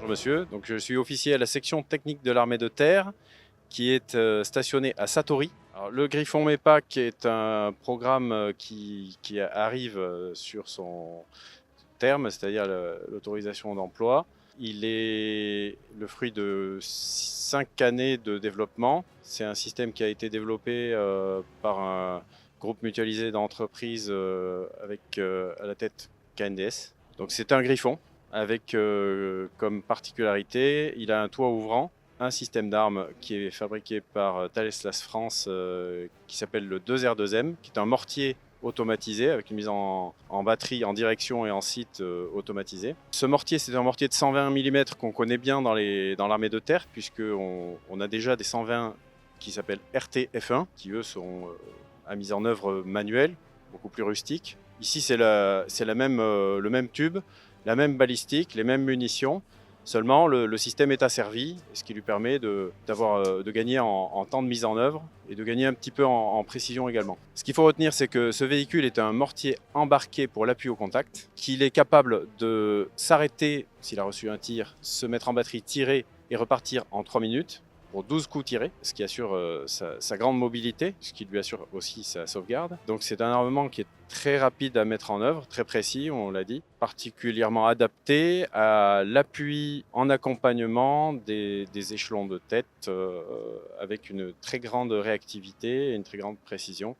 monsieur. Donc, je suis officier à la section technique de l'armée de terre qui est stationné à Satory. Alors, le Griffon MEPAC est un programme qui arrive sur son terme, c'est-à-dire l'autorisation d'emploi. Il est le fruit de 5 années de développement. C'est un système qui a été développé par un groupe mutualisé d'entreprises avec à la tête KNDS. Donc c'est un Griffon avec comme particularité, il a un toit ouvrant, un système d'armes qui est fabriqué par Thales Las France qui s'appelle le 2R2M, qui est un mortier automatisé avec une mise en batterie, en direction et en site automatisé. Ce mortier, c'est un mortier de 120 mm qu'on connaît bien dans l'armée de terre, puisqu'on a déjà des 120 qui s'appellent RT-F1, qui eux sont à mise en œuvre manuelle, beaucoup plus rustique. Ici, c'est le même tube, la même balistique, les mêmes munitions. Seulement, le système est asservi, ce qui lui permet de gagner en temps de mise en œuvre et de gagner un petit peu en précision également. Ce qu'il faut retenir, c'est que ce véhicule est un mortier embarqué pour l'appui au contact, qu'il est capable de s'arrêter s'il a reçu un tir, se mettre en batterie, tirer et repartir en 3 minutes pour 12 coups tirés, ce qui assure sa grande mobilité, ce qui lui assure aussi sa sauvegarde. Donc c'est un armement qui est très rapide à mettre en œuvre, très précis, on l'a dit, particulièrement adapté à l'appui en accompagnement des échelons de tête avec une très grande réactivité et une très grande précision.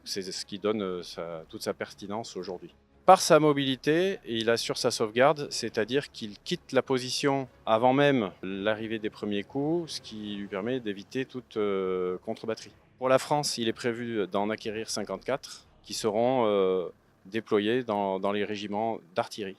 C'est ce qui donne toute sa pertinence aujourd'hui. Par sa mobilité, il assure sa sauvegarde, c'est-à-dire qu'il quitte la position avant même l'arrivée des premiers coups, ce qui lui permet d'éviter toute contre-batterie. Pour la France, il est prévu d'en acquérir 54 qui seront déployés dans les régiments d'artillerie.